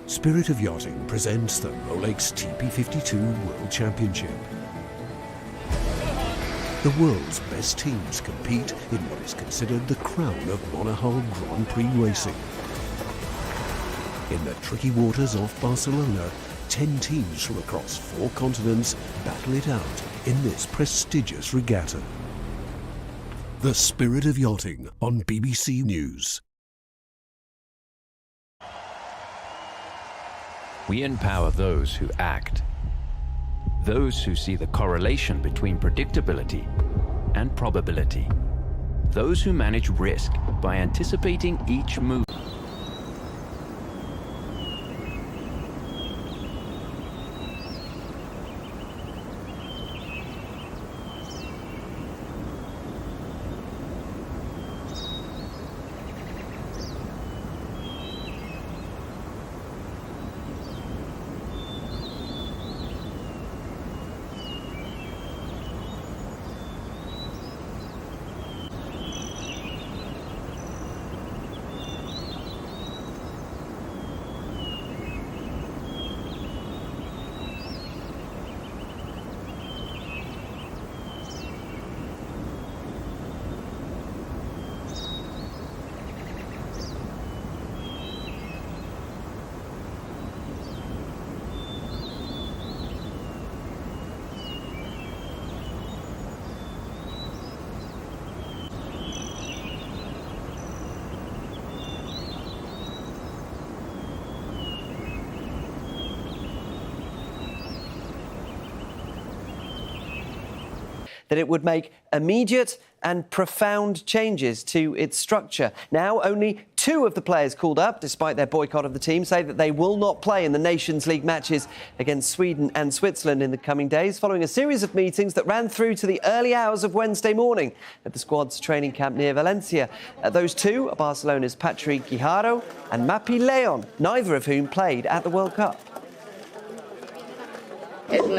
Spirit of Yachting presents the Rolex TP52 World Championship. The world's best teams compete in what is considered the crown of monohull Grand Prix racing. In the tricky waters off Barcelona, 10 teams from across 4 continents battle it out in this prestigious regatta. The Spirit of Yachting on BBC News. We empower those who act, those who see the correlation between predictability and probability, those who manage risk by anticipating each move. That it would make immediate and profound changes to its structure. Now, only 2 of the players called up, despite their boycott of the team, say that they will not play in the Nations League matches against Sweden and Switzerland in the coming days, following a series of meetings that ran through to the early hours of Wednesday morning at the squad's training camp near Valencia. Those 2 are Barcelona's Patrick Guijarro and Mapi Leon, neither of whom played at the World Cup. In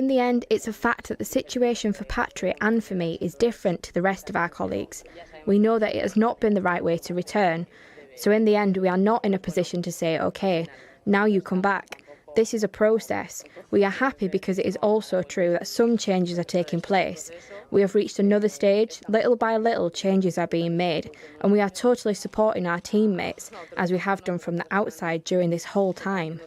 the end, it's a fact that the situation for Patrick and for me is different to the rest of our colleagues. We know that it has not been the right way to return. So in the end, we are not in a position to say, OK, now you come back. This is a process. We are happy because it is also true that some changes are taking place. We have reached another stage. Little by little, changes are being made. And we are totally supporting our teammates, as we have done from the outside during this whole time.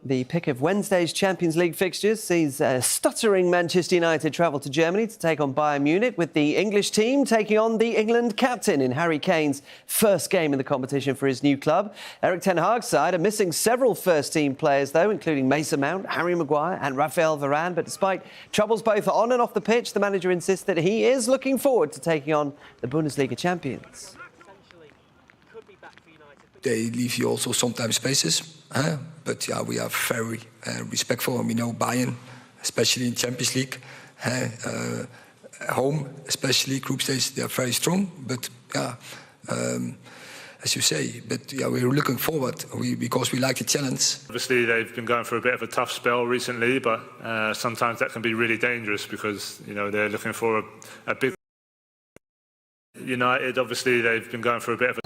The pick of Wednesday's Champions League fixtures sees stuttering Manchester United travel to Germany to take on Bayern Munich, with the English team taking on the England captain in Harry Kane's first game in the competition for his new club. Erik ten Hag's side are missing several first-team players, though, including Mason Mount, Harry Maguire and Raphael Varane. But despite troubles both on and off the pitch, the manager insists that he is looking forward to taking on the Bundesliga champions. They leave you also sometimes spaces, but yeah, we are very respectful, and we know Bayern, especially in Champions League, home, especially group stage, they are very strong. But yeah, as you say, but yeah, we're looking forward because we like the challenge. Obviously, they've been going through a bit of a tough spell recently, but sometimes that can be really dangerous because they're looking for a big. United, obviously, they've been going through a bit of a.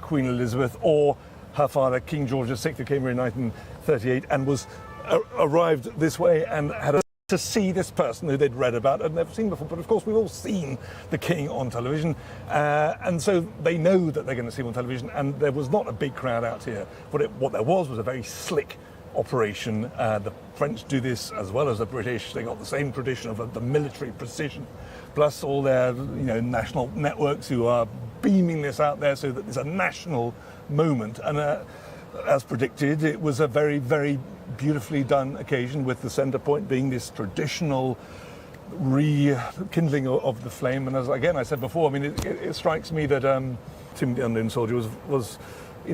Queen Elizabeth or her father, King George VI, who came here in 1938 and was arrived this way and had to see this person who they'd read about and never seen before. But of course, we've all seen the King on television, and so they know that they're going to see him on television. And there was not a big crowd out here. What there was a very slick operation. The French do this as well as the British. They got the same tradition of the military precision, plus all their national networks who are beaming this out there so that there's a national moment. And as predicted, it was a very, very beautifully done occasion, with the centre point being this traditional rekindling of the flame. And as again I said before, I mean, it strikes me that Tim the Unknown Soldier was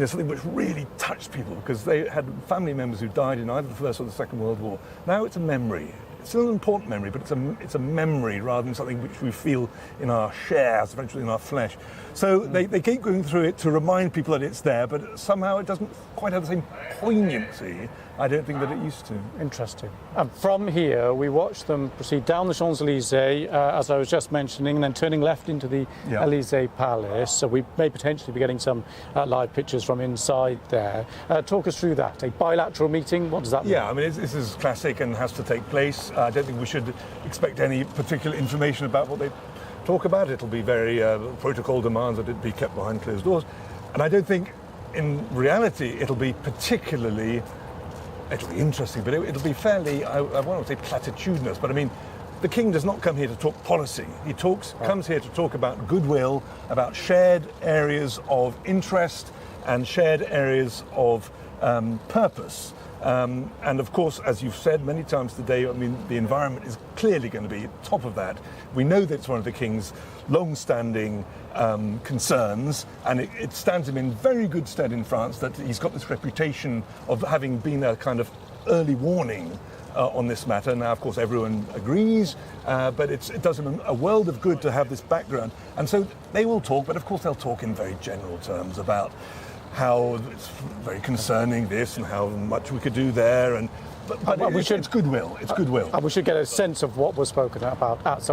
something which really touched people, because they had family members who died in either the First or the Second World War. Now it's a memory. It's still an important memory, but it's a memory rather than something which we feel in our shares, eventually in our flesh. So they keep going through it to remind people that it's there, but somehow it doesn't quite have the same poignancy, I don't think, that it used to. Interesting. And from here, we watch them proceed down the Champs-Élysées, as I was just mentioning, and then turning left into the Élysée Palace. So we may potentially be getting some live pictures from inside there. Talk us through that. A bilateral meeting, what does that mean? Yeah, I mean, this is classic and has to take place. I don't think we should expect any particular information about what they talk about. It'll be very protocol demands that it be kept behind closed doors. And I don't think, in reality, it'll be interesting, but it'll be fairly, I won't say platitudinous, but I mean, the King does not come here to talk policy. He comes here to talk about goodwill, about shared areas of interest and shared areas of purpose. And of course, as you've said many times today, I mean, the environment is clearly going to be top of that. We know that it's one of the King's long-standing concerns, and it stands him in very good stead in France that he's got this reputation of having been a kind of early warning on this matter. Now, of course, everyone agrees, but it does him a world of good to have this background. And so they will talk, but of course they'll talk in very general terms about how it's very concerning this and how much we could do there, but it's goodwill. It's goodwill. And we should get a sense of what was spoken about at some